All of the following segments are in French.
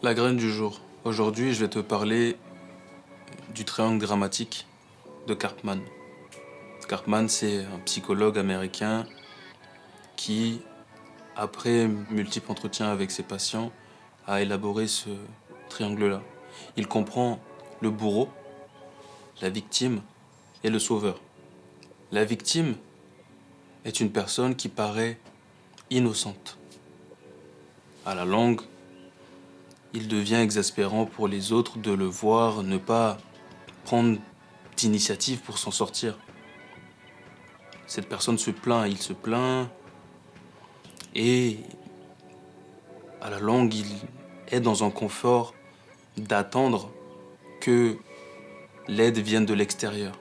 La graine du jour. Aujourd'hui, je vais te parler du triangle dramatique de Karpman. Karpman, c'est un psychologue américain qui, après multiples entretiens avec ses patients, a élaboré ce triangle-là. Il comprend le bourreau, la victime et le sauveur. La victime est une personne qui paraît innocente. À la longue, il devient exaspérant pour les autres de le voir ne pas prendre d'initiative pour s'en sortir. Cette personne se plaint, il se plaint, et à la longue, il est dans un confort d'attendre que l'aide vienne de l'extérieur.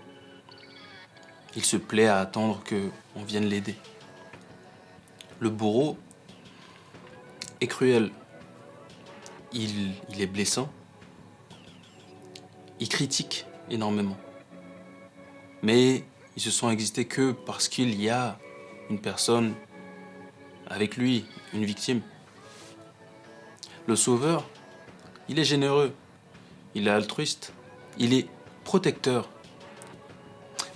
Il se plaît à attendre qu'on vienne l'aider. Le bourreau est cruel. Il est blessant. Il critique énormément. Mais il se sent exister que parce qu'il y a une personne avec lui, une victime. Le sauveur, il est généreux, il est altruiste, il est protecteur.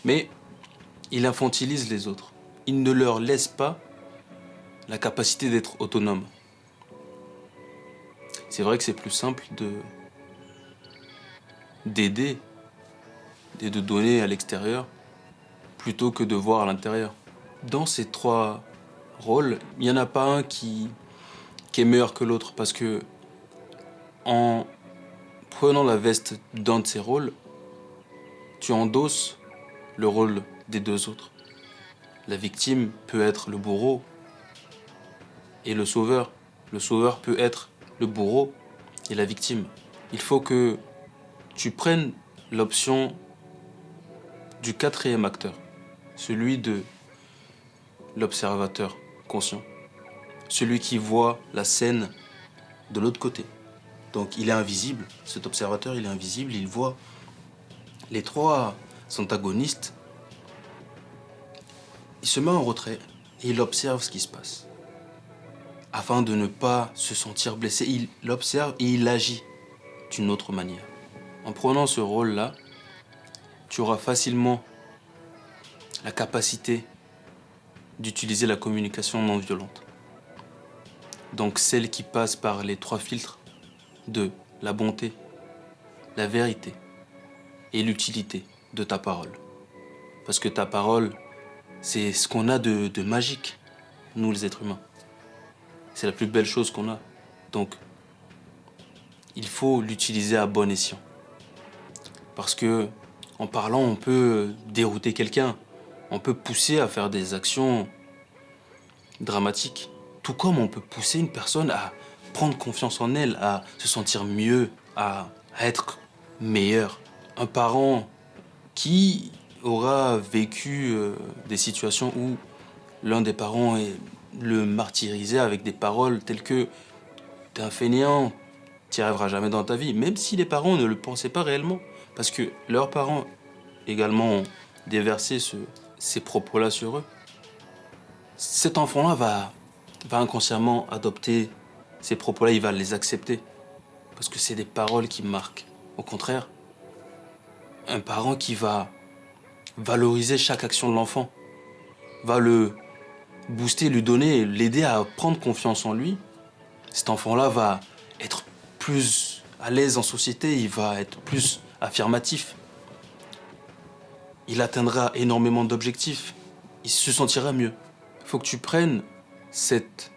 Mais il infantilise les autres. Il ne leur laisse pas la capacité d'être autonome. C'est vrai que c'est plus simple d'aider et de donner à l'extérieur plutôt que de voir à l'intérieur. Dans ces trois rôles, il n'y en a pas un qui est meilleur que l'autre parce que en prenant la veste d'un de ces rôles, tu endosses le rôle des deux autres. La victime peut être le bourreau et le sauveur. Le sauveur peut être le bourreau et la victime. Il faut que tu prennes l'option du quatrième acteur, celui de l'observateur conscient, celui qui voit la scène de l'autre côté. Donc il est invisible, cet observateur il est invisible, il voit les trois antagonistes, il se met en retrait et il observe ce qui se passe. Afin de ne pas se sentir blessé, il l'observe et il agit d'une autre manière. En prenant ce rôle-là, tu auras facilement la capacité d'utiliser la communication non violente. Donc celle qui passe par les trois filtres de la bonté, la vérité et l'utilité de ta parole. Parce que ta parole, c'est ce qu'on a de magique, nous les êtres humains. C'est la plus belle chose qu'on a. Donc, il faut l'utiliser à bon escient. Parce que, en parlant, on peut dérouter quelqu'un. On peut pousser à faire des actions dramatiques. Tout comme on peut pousser une personne à prendre confiance en elle, à se sentir mieux, à être meilleur. Un parent qui aura vécu des situations où l'un des parents le martyrisait avec des paroles telles que « t'es un fainéant, t'y arriveras jamais dans ta vie », même si les parents ne le pensaient pas réellement, parce que leurs parents également ont déversé ces propos-là sur eux. Cet enfant-là va inconsciemment adopter ces propos-là, il va les accepter, parce que c'est des paroles qui marquent. Au contraire, un parent qui va valoriser chaque action de l'enfant, va le booster, lui donner, l'aider à prendre confiance en lui, cet enfant-là va être plus à l'aise en société, il va être plus affirmatif. Il atteindra énormément d'objectifs, il se sentira mieux. Il faut que tu prennes cette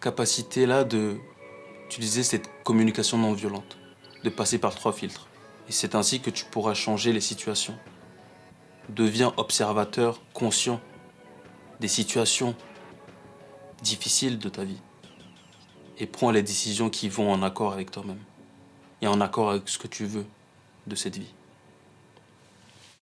capacité-là d'utiliser cette communication non violente, de passer par trois filtres. Et c'est ainsi que tu pourras changer les situations. Deviens observateur conscient des situations difficiles de ta vie et prends les décisions qui vont en accord avec toi-même et en accord avec ce que tu veux de cette vie.